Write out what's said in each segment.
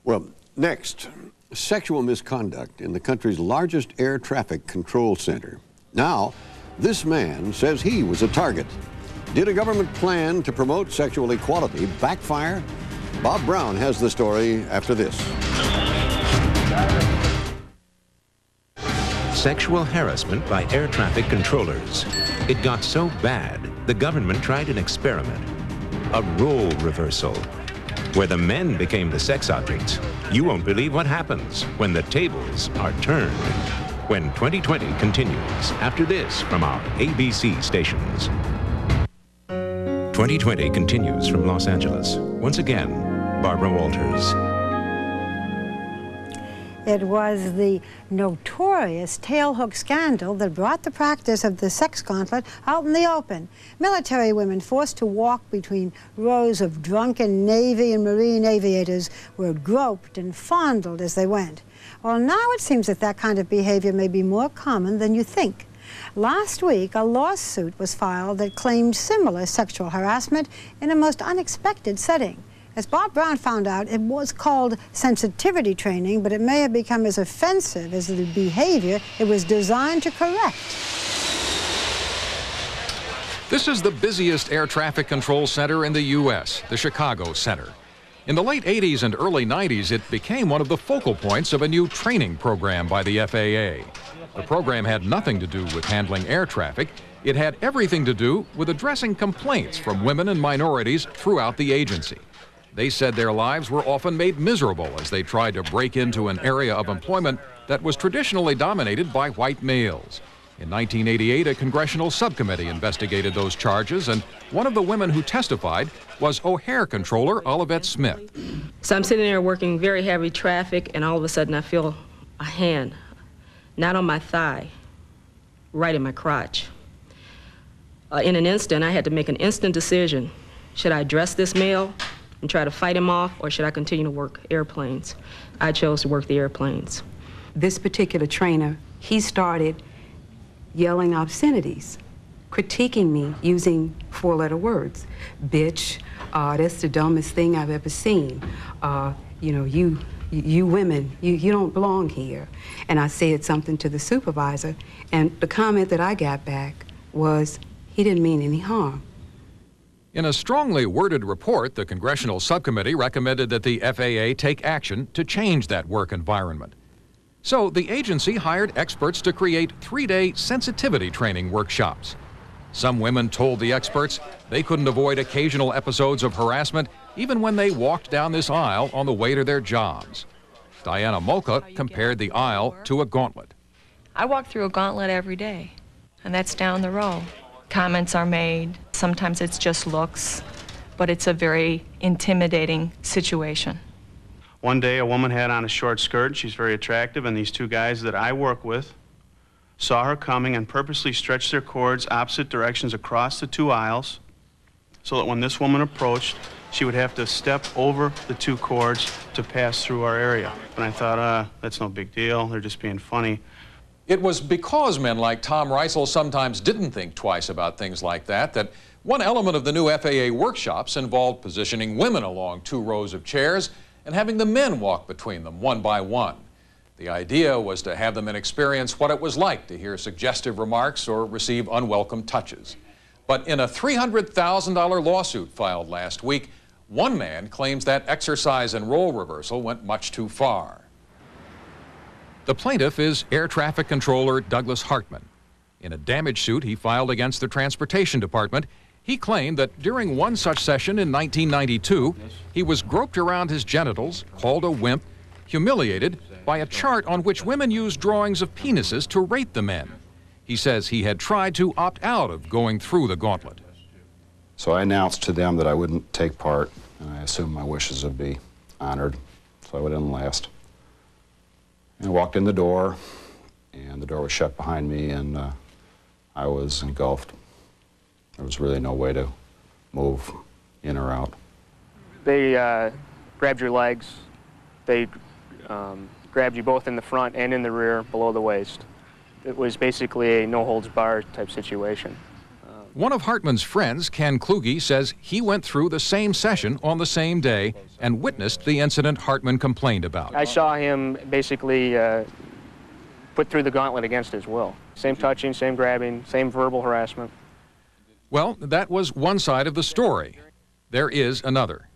Well, next, sexual misconduct in the country's largest air traffic control center. Now, this man says he was a target. Did a government plan to promote sexual equality backfire? Bob Brown has the story after this. Sexual harassment by air traffic controllers. It got so bad, the government tried an experiment, a role reversal, where the men became the sex objects. You won't believe what happens when the tables are turned. When 2020 continues after this from our ABC stations. 2020 continues from Los Angeles. Once again, Barbara Walters. It was the notorious tailhook scandal that brought the practice of the sex gauntlet out in the open. Military women forced to walk between rows of drunken Navy and Marine aviators were groped and fondled as they went. Well, now it seems that that kind of behavior may be more common than you think. Last week, a lawsuit was filed that claimed similar sexual harassment in a most unexpected setting. As Bob Brown found out, it was called sensitivity training, but it may have become as offensive as the behavior it was designed to correct. This is the busiest air traffic control center in the U.S., the Chicago Center. In the late 80s and early 90s, it became one of the focal points of a new training program by the FAA. The program had nothing to do with handling air traffic. It had everything to do with addressing complaints from women and minorities throughout the agency. They said their lives were often made miserable as they tried to break into an area of employment that was traditionally dominated by white males. In 1988, a congressional subcommittee investigated those charges, and one of the women who testified was O'Hare controller Olivette Smith. So I'm sitting there working very heavy traffic, and all of a sudden I feel a hand, not on my thigh, right in my crotch. In an instant, I had to make an instant decision. Should I address this male and try to fight him off, or should I continue to work airplanes? I chose to work the airplanes. This particular trainer, he started yelling obscenities, critiquing me using four-letter words. Bitch, that's the dumbest thing I've ever seen. You know, you women, you don't belong here. And I said something to the supervisor, and the comment that I got back was, he didn't mean any harm. In a strongly worded report, the congressional subcommittee recommended that the FAA take action to change that work environment. So the agency hired experts to create 3-day sensitivity training workshops. Some women told the experts they couldn't avoid occasional episodes of harassment even when they walked down this aisle on the way to their jobs. Diana Mocha compared the aisle to a gauntlet. I walk through a gauntlet every day, and that's down the row. Comments are made. Sometimes it's just looks, but it's a very intimidating situation. One day a woman had on a short skirt. She's very attractive, and these two guys that I work with saw her coming and purposely stretched their cords opposite directions across the two aisles so that when this woman approached, she would have to step over the two cords to pass through our area. And I thought, that's no big deal. They're just being funny. It was because men like Tom Reisel sometimes didn't think twice about things like that one element of the new FAA workshops involved positioning women along 2 rows of chairs and having the men walk between them one by one. The idea was to have the men experience what it was like to hear suggestive remarks or receive unwelcome touches. But in a $300,000 lawsuit filed last week, one man claims that exercise and role reversal went much too far. The plaintiff is air traffic controller Douglas Hartman. In a damage suit he filed against the Transportation Department, he claimed that during one such session in 1992, he was groped around his genitals, called a wimp, humiliated by a chart on which women used drawings of penises to rate the men. He says he had tried to opt out of going through the gauntlet. So I announced to them that I wouldn't take part, and I assumed my wishes would be honored, so I would enlist. And I walked in the door, and the door was shut behind me, and I was engulfed. There was really no way to move in or out. They grabbed your legs. They grabbed you both in the front and in the rear below the waist. It was basically a no-holds-barred type situation. One of Hartman's friends, Ken Kluge, says he went through the same session on the same day and witnessed the incident Hartman complained about. I saw him basically put through the gauntlet against his will. Same touching, same grabbing, same verbal harassment. Well, that was one side of the story. There is another.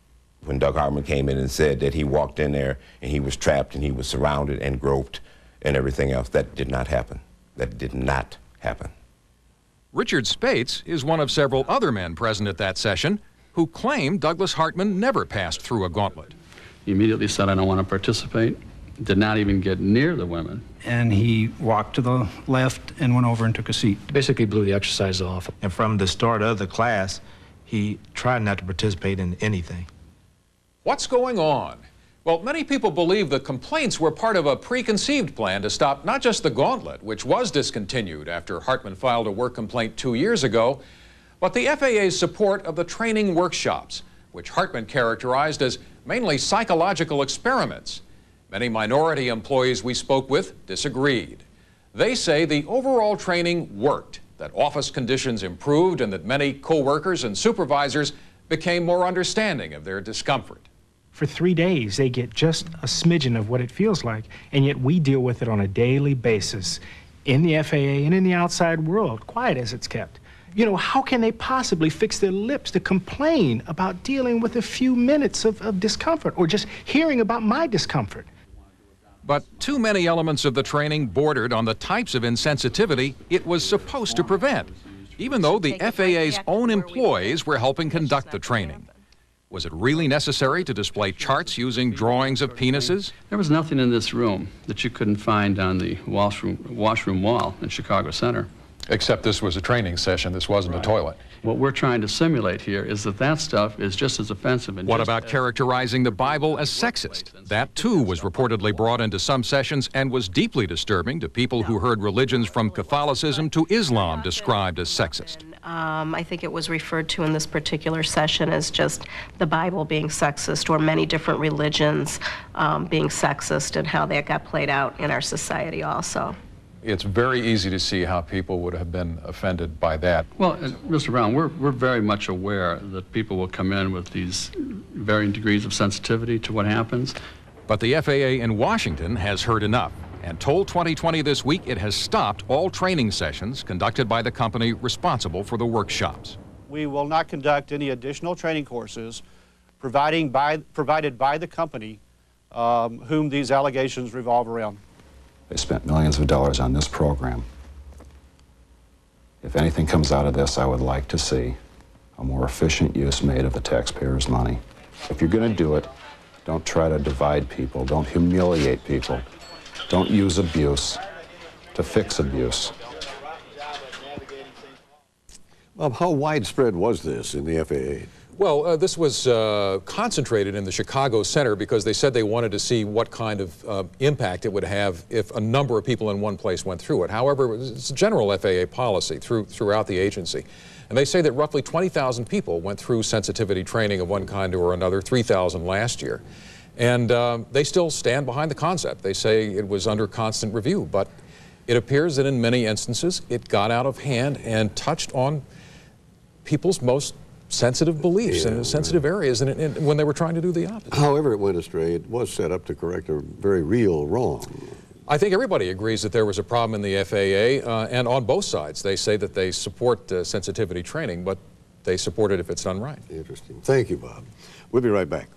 When Doug Hartman came in and said that he walked in there and he was trapped and he was surrounded and groped and everything else, that did not happen. That did not happen. Richard Spates is one of several other men present at that session who claim Douglas Hartman never passed through a gauntlet. He immediately said, I don't want to participate, did not even get near the women. And he walked to the left and went over and took a seat. Basically blew the exercise off. And from the start of the class, he tried not to participate in anything. What's going on? Well, many people believe the complaints were part of a preconceived plan to stop not just the gauntlet, which was discontinued after Hartman filed a work complaint 2 years ago, but the FAA's support of the training workshops, which Hartman characterized as mainly psychological experiments. Many minority employees we spoke with disagreed. They say the overall training worked, that office conditions improved, and that many co-workers and supervisors became more understanding of their discomfort. For 3 days, they get just a smidgen of what it feels like, and yet we deal with it on a daily basis in the FAA and in the outside world, quiet as it's kept. You know, how can they possibly fix their lips to complain about dealing with a few minutes of discomfort or just hearing about my discomfort? But too many elements of the training bordered on the types of insensitivity it was supposed to prevent, even though the FAA's own employees were helping conduct the training. Was it really necessary to display charts using drawings of penises? There was nothing in this room that you couldn't find on the washroom wall in Chicago Center. Except this was a training session, this wasn't a toilet. What we're trying to simulate here is that that stuff is just as offensive. And what about characterizing the Bible as sexist? That too was reportedly brought into some sessions and was deeply disturbing to people who heard religions from Catholicism to Islam described as sexist. I think it was referred to in this particular session as just the Bible being sexist, or many different religions being sexist, and how that got played out in our society also. It's very easy to see how people would have been offended by that. Well, Mr. Brown, we're very much aware that people will come in with these varying degrees of sensitivity to what happens. But the FAA in Washington has heard enough and told 2020 this week it has stopped all training sessions conducted by the company responsible for the workshops. We will not conduct any additional training courses provided by the company whom these allegations revolve around. They spent millions of dollars on this program. If anything comes out of this, I would like to see a more efficient use made of the taxpayers' money. If you're going to do it, don't try to divide people, don't humiliate people, don't use abuse to fix abuse. Bob, how widespread was this in the FAA? Well, this was concentrated in the Chicago Center because they said they wanted to see what kind of impact it would have if a number of people in one place went through it. However, it's a general FAA policy throughout the agency. And they say that roughly 20,000 people went through sensitivity training of one kind or another, 3,000 last year. And they still stand behind the concept. They say it was under constant review, but it appears that in many instances it got out of hand and touched on people's most sensitive beliefs and sensitive areas and when they were trying to do the opposite. However it went astray, it was set up to correct a very real wrong. I think everybody agrees that there was a problem in the FAA, and on both sides. They say that they support sensitivity training, but they support it if it's done right. Interesting. Thank you, Bob. We'll be right back.